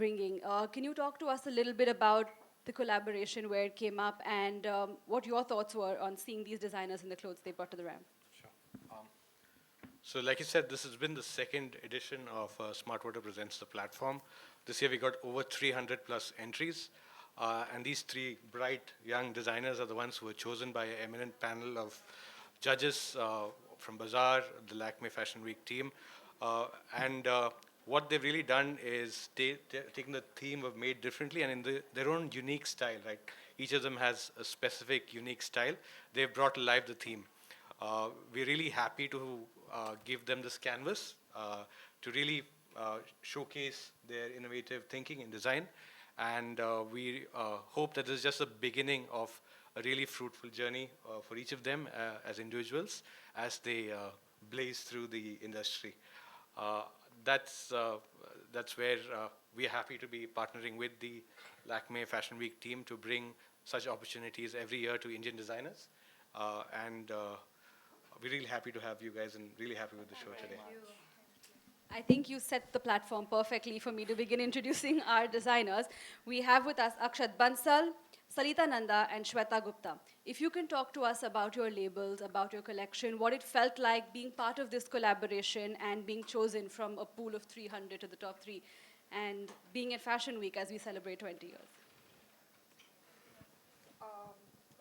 bringing. Can you talk to us a little bit about the collaboration, where it came up, and what your thoughts were on seeing these designers in the clothes they brought to the ramp? Sure. So like you said, this has been the second edition of Smart Water Presents the platform. This year we got over 300 plus entries. And these three bright young designers are the ones who were chosen by an eminent panel of judges from Bazaar, the Lakme Fashion Week team. And what they've really done is taken the theme of Made Differently and in their own unique style, right? Each of them has a specific unique style. They've brought alive the theme. We're really happy to give them this canvas to really showcase their innovative thinking in design. And we hope that this is just the beginning of a really fruitful journey for each of them as individuals as they blaze through the industry. That's where we are happy to be partnering with the Lakme Fashion Week team to bring such opportunities every year to Indian designers. And we're really happy to have you guys and really happy with the show today. I think you set the platform perfectly for me to begin introducing our designers. We have with us Akshat Bansal, Salita Nanda, and Shweta Gupta. If you can talk to us about your labels, about your collection, what it felt like being part of this collaboration and being chosen from a pool of 300 to the top 3, and being at Fashion Week as we celebrate 20 years.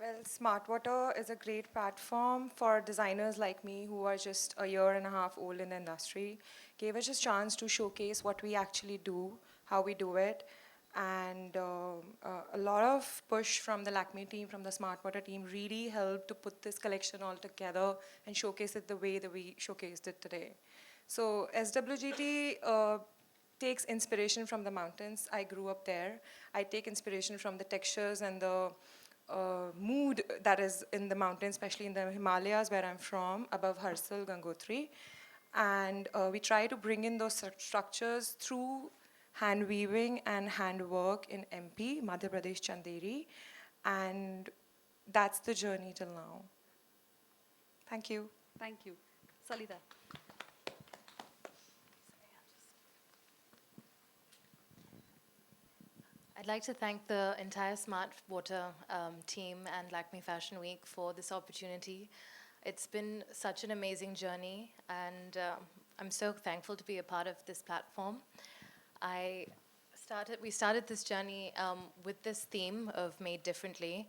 Well, Smart Water is a great platform for designers like me who are just a year and a half old in the industry. Gave us a chance to showcase what we actually do, how we do it, and a lot of push from the Lakme team, from the Smart Water team, really helped to put this collection all together and showcase it the way that we showcased it today. So SWGT takes inspiration from the mountains. I grew up there. I take inspiration from the textures and the mood that is in the mountains, especially in the Himalayas where I'm from, above Harsal, Gangotri. And we try to bring in those structures through hand weaving and handwork in MP, Madhya Pradesh, Chanderi. And that's the journey till now. Thank you. Thank you. Salita. I'd like to thank the entire Smart Water team and Lakme Fashion Week for this opportunity. It's been such an amazing journey, and I'm so thankful to be a part of this platform. We started this journey with this theme of Made Differently,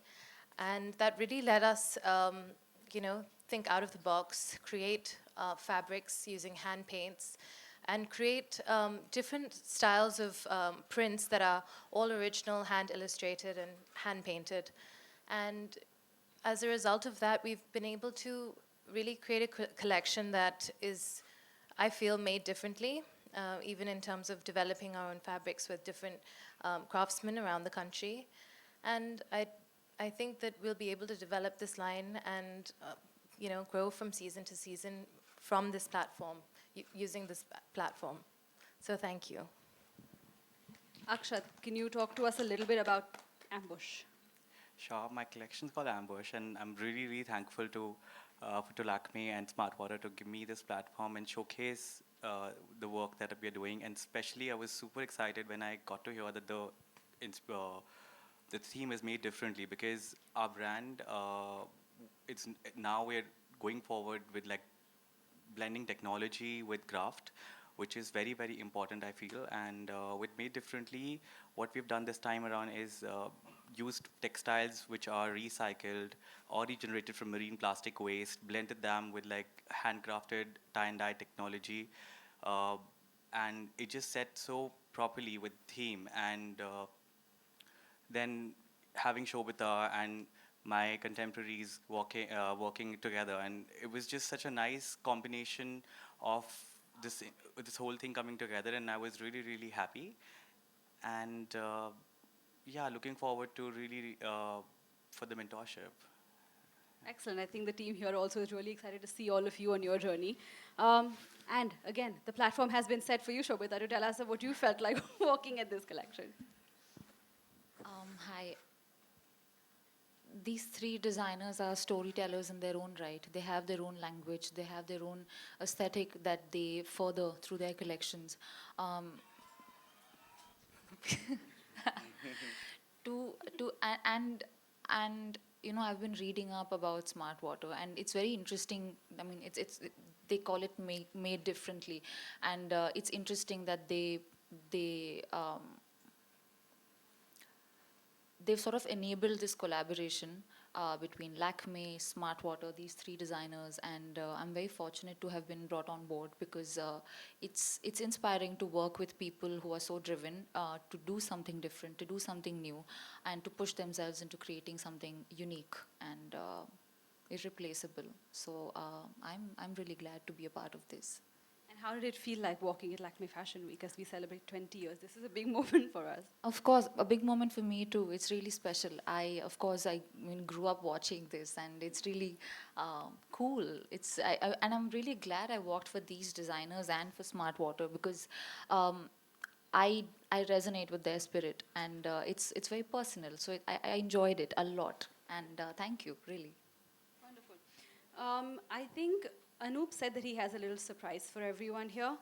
and that really let us, think out of the box, create fabrics using hand paints, and create different styles of prints that are all original, hand illustrated and hand painted. And as a result of that, we've been able to really create a collection that is, I feel, made differently, even in terms of developing our own fabrics with different craftsmen around the country. And I think that we'll be able to develop this line and grow from season to season from this platform, using this platform. So thank you. Akshat, can you talk to us a little bit about Ambush? Sure, my collection's called Ambush, and I'm really, really thankful to Lakme and Smart Water to give me this platform and showcase the work that we are doing. And especially, I was super excited when I got to hear that the theme is made differently, because our brand, now we're going forward with like blending technology with craft, which is very, very important, I feel. And with Made Differently, what we've done this time around is used textiles which are recycled or regenerated from marine plastic waste, blended them with like handcrafted tie-and-dye technology, and it just set so properly with theme. And then having Shobhita and my contemporaries working together, and it was just such a nice combination of this whole thing coming together, and I was really, really happy. And yeah, looking forward to really for the mentorship. Excellent. I think the team here also is really excited to see all of you on your journey. And again, the platform has been set for you, Shobhita, to tell us what you felt like walking at this collection. Hi. These three designers are storytellers in their own right. They have their own language. They have their own aesthetic that they further through their collections. And you know, I've been reading up about smart water, and it's very interesting. I mean, they call it made differently, and it's interesting that they they've sort of enabled this collaboration between Lakme, Smart Water, these three designers, and I'm very fortunate to have been brought on board because it's inspiring to work with people who are so driven to do something different, to do something new, and to push themselves into creating something unique and irreplaceable. So I'm really glad to be a part of this. And how did it feel like walking at Lakme Fashion Week as we celebrate 20 years? This is a big moment for us. Of course, a big moment for me too. It's really special. I mean, grew up watching this, and it's really cool. And I'm really glad I walked for these designers and for Smart Water because I resonate with their spirit, and it's very personal. So I enjoyed it a lot, and thank you, really. Wonderful. I think Anoop said that he has a little surprise for everyone here.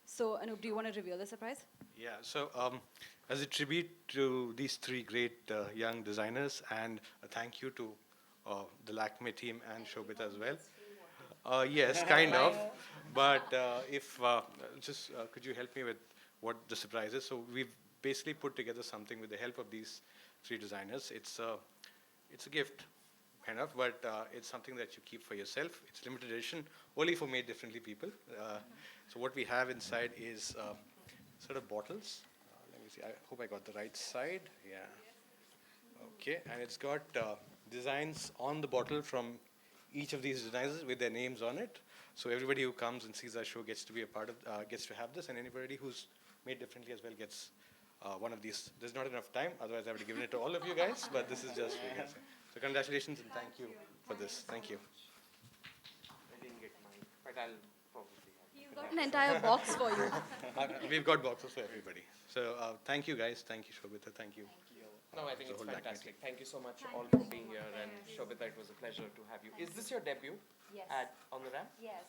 So, Anoop, do you want to reveal the surprise? Yeah, so as a tribute to these three great young designers, and a thank you to the Lakme team and Shobhita as well. Yes, kind of. But if could you help me with what the surprise is? So we've basically put together something with the help of these three designers. It's a gift, kind of, but it's something that you keep for yourself. It's limited edition, only for made differently people. So what we have inside is sort of bottles. Let me see. I hope I got the right side. Yeah. Okay, and it's got designs on the bottle from each of these designers with their names on it. So everybody who comes and sees our show gets to be a part of, gets to have this, and anybody who's made differently as well gets one of these. There's not enough time, otherwise I would have given it to all of you guys, but this is just for you guys. So congratulations and thank you for this. Thank you. I didn't get mine, but I'll probably have He's got an entire box for you. We've got boxes for everybody. So thank you guys. Thank you, Shobhita. Thank you. No, I think The it's whole Lakme fantastic. Thank you so much all for being here, and Shobhita, it was a pleasure to have you. Is this your debut Yes. on the ramp? Yes.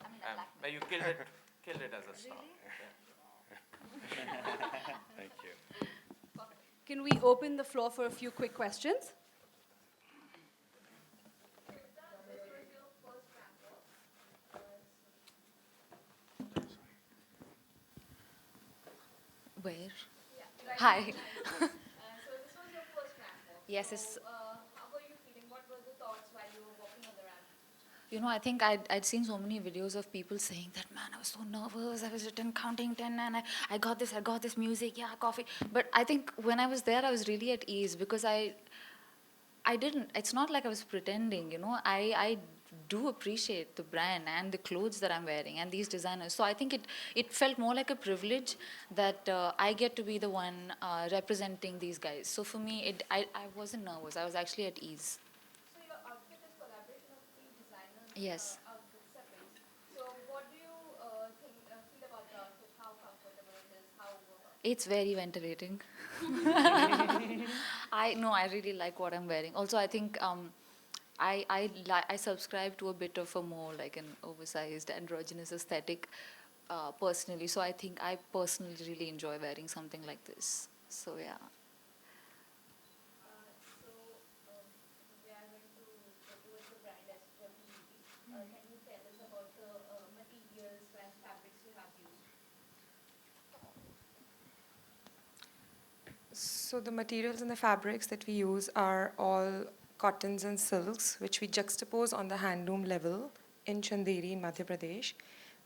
I mean, Where you killed it as a star. Thank you. Can we open the floor for a few quick questions? Where? Hi. So this was your first ramp walk. Yes, it's. How were you feeling? What were the thoughts while you were walking on the ramp? You know, I think I'd seen so many videos of people saying that, man, I was so nervous, I was written counting 10, and I got this music, yeah, coffee. But I think when I was there, I was really at ease because I didn't, it's not like I was pretending, you know, I do appreciate the brand and the clothes that I'm wearing and these designers. So I think it felt more like a privilege that I get to be the one representing these guys. So for me, I wasn't nervous, I was actually at ease. So your outfit is collaboration of three designers. Yes. Outfit separate. So what do you feel about the outfit? How comfortable it is? How It's very ventilating. I really like what I'm wearing. Also, I think I subscribe to a bit of a more like an oversized androgynous aesthetic personally. So I think I personally really enjoy wearing something like this. So yeah. we are going to go towards the brand as well. Can you tell us about the materials and fabrics you have used? So the materials and the fabrics that we use are all cottons and silks, which we juxtapose on the handloom level in Chanderi in Madhya Pradesh.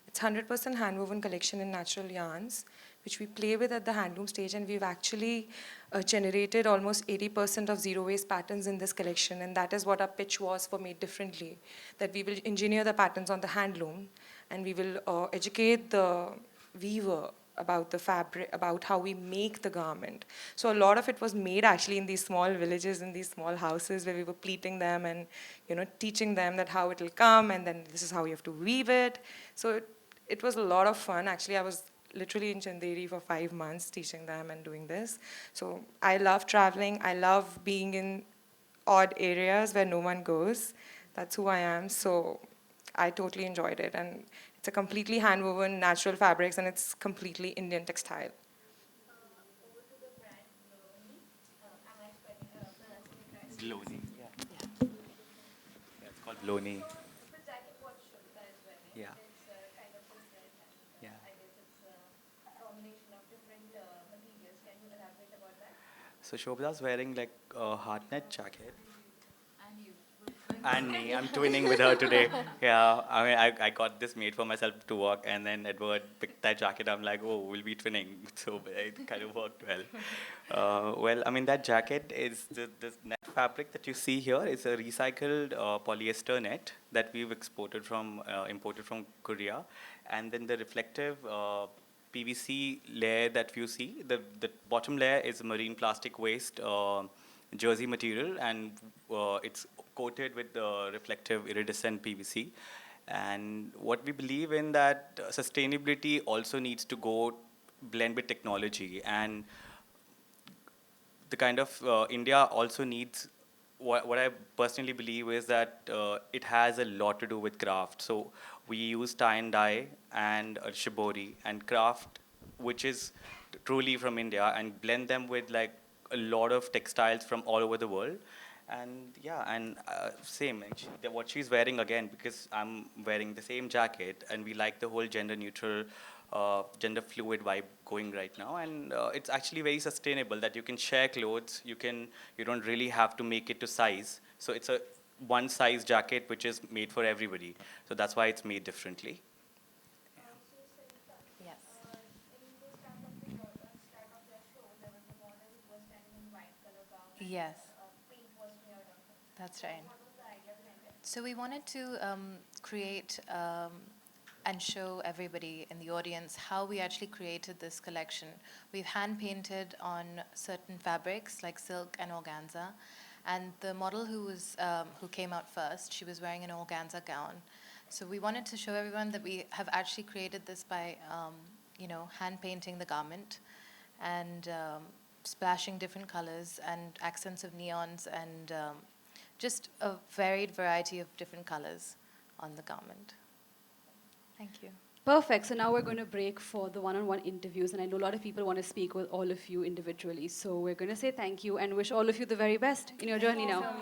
It's 100% handwoven collection in natural yarns, which we play with at the handloom stage, and we've actually generated almost 80% of zero waste patterns in this collection, and that is what our pitch was for Made Differently, that we will engineer the patterns on the handloom, and we will educate the weaver about the fabric, about how we make the garment. So a lot of it was made actually in these small villages, in these small houses where we were pleating them and, you know, teaching them that how it will come, and then this is how you have to weave it. So it was a lot of fun. Actually, I was literally in Chanderi for 5 months teaching them and doing this. So I love traveling. I love being in odd areas where no one goes. That's who I am. So I totally enjoyed it. And it's a completely hand-woven natural fabrics, and it's completely Indian textile. Baloni. Yeah. It's called Baloni. Yeah. Yeah. So Shobhita's wearing like a hardnet jacket. And me, I'm twinning with her today. Yeah, I mean, I got this made for myself to work, and then Edward picked that jacket. I'm like, oh, we'll be twinning. So it kind of worked well. Well, I mean, that jacket is this net fabric that you see here is a recycled polyester net that we've imported from Korea. And then the reflective PVC layer that you see, the bottom layer is marine plastic waste jersey material, and it's coated with the reflective iridescent PVC. And what we believe in that sustainability also needs to go blend with technology, and the kind of India also needs what I personally believe is that it has a lot to do with craft. So we use tie and dye and shibori and craft, which is truly from India, and blend them with like a lot of textiles from all over the world. And yeah, and same, and what she's wearing again, because I'm wearing the same jacket, and we like the whole gender neutral, gender fluid vibe going right now, and it's actually very sustainable that you can share clothes. You don't really have to make it to size. So it's a one size jacket which is made for everybody. So that's why it's made differently. Yes. Yes. That's right. So we wanted to create and show everybody in the audience how we actually created this collection. We've hand painted on certain fabrics like silk and organza, and the model who came out first, she was wearing an organza gown. So we wanted to show everyone that we have actually created this by hand painting the garment and splashing different colors and accents of neons and just a varied variety of different colors on the garment. Thank you. Perfect. So now we're going to break for the one-on-one interviews, and I know a lot of people want to speak with all of you individually. So we're going to say thank you and wish all of you the very best in your journey now.